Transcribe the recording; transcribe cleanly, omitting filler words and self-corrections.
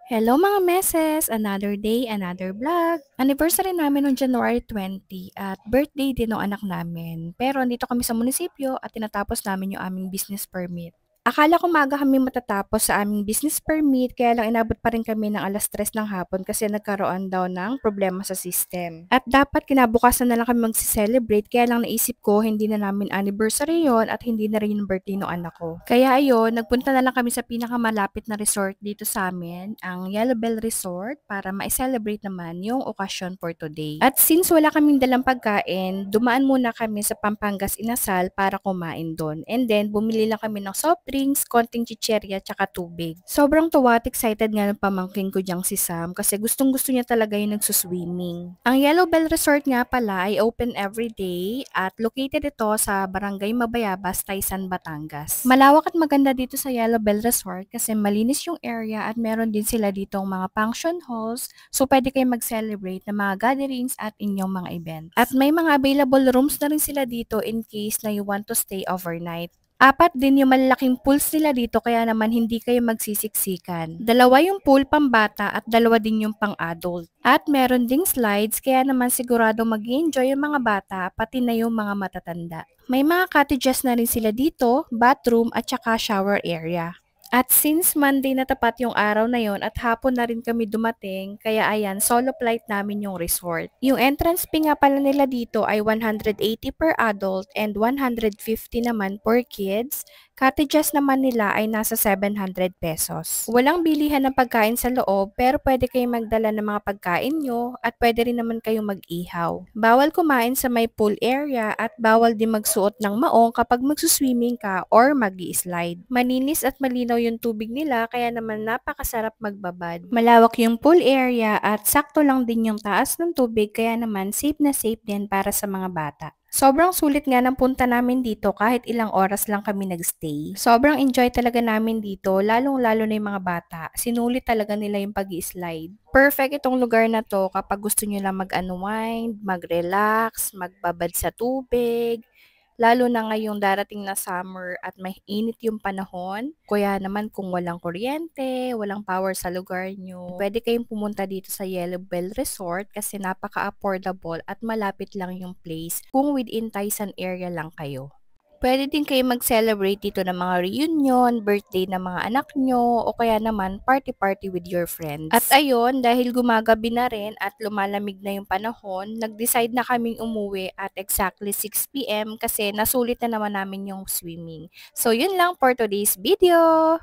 Hello mga meses! Another day, another vlog. Anniversary namin noong January 20 at birthday din ng anak namin. Pero andito kami sa munisipyo at tinatapos namin yung aming business permit. Akala ko maaga kami matatapos sa aming business permit kaya lang inabot pa rin kami ng 3:00 ng hapon kasi nagkaroon daw ng problema sa system. At dapat kinabukasan na lang kami mag-celebrate kaya lang naisip ko hindi na namin anniversary yon at hindi na rin yung birthday ng anak ko. Kaya ayun, nagpunta na lang kami sa pinakamalapit na resort dito sa amin, ang Yellow Bell Resort, para ma-celebrate naman yung occasion for today. At since wala kaming dalang pagkain, dumaan muna kami sa Pampangas Inasal para kumain doon. And then, bumili lang kami ng soft drinks, konting chicherya, tsaka tubig. Sobrang tuwa at excited nga ng pamangkin ko diyang si Sam kasi gustong-gusto niya talaga yung nagsuswimming. Ang Yellow Bell Resort nga pala ay open every day at located ito sa Barangay Mabayabas, Taysan, Batangas. Malawak at maganda dito sa Yellow Bell Resort kasi malinis yung area at meron din sila ditong mga function halls so pwede kayo mag-celebrate ng mga gatherings at inyong mga events. At may mga available rooms na rin sila dito in case na you want to stay overnight. Apat din yung malalaking pools nila dito kaya naman hindi kayo magsisiksikan. Dalawa yung pool pambata at dalawa din yung pang-adult. At meron ding slides kaya naman sigurado mag-enjoy yung mga bata pati na yung mga matatanda. May mga cottages na rin sila dito, bathroom at saka shower area. At since Monday na tapat yung araw na yon at hapon na rin kami dumating, kaya ayan, solo flight namin yung resort. Yung entrance fee nga pala nila dito ay 180 per adult and 150 naman per kids. Cottages naman nila ay nasa 700 pesos. Walang bilihan ng pagkain sa loob pero pwede kayong magdala ng mga pagkain nyo at pwede rin naman kayong mag-ihaw. Bawal kumain sa may pool area at bawal din magsuot ng maong kapag magsuswimming ka or mag-i-slide. Malinis at malinaw yung tubig nila kaya naman napakasarap magbabad. Malawak yung pool area at sakto lang din yung taas ng tubig kaya naman safe na safe din para sa mga bata. Sobrang sulit nga ng punta namin dito kahit ilang oras lang kami nagstay. Sobrang enjoy talaga namin dito, lalong-lalo na yung mga bata. Sinulit talaga nila yung pag-slide. Perfect itong lugar na to kapag gusto nyo lang mag-unwind, mag-relax, magbabad sa tubig. Lalo na ngayong darating na summer at may init yung panahon. Kaya naman kung walang kuryente, walang power sa lugar nyo, pwede kayong pumunta dito sa Yellow Bell Resort kasi napaka-affordable at malapit lang yung place kung within Taysan area lang kayo. Pwede din kayo mag-celebrate dito ng mga reunion, birthday ng mga anak nyo, o kaya naman party-party with your friends. At ayun, dahil gumagabi na rin at lumalamig na yung panahon, nag-decide na kaming umuwi at exactly 6 p.m. kasi nasulit na naman namin yung swimming. So yun lang for today's video!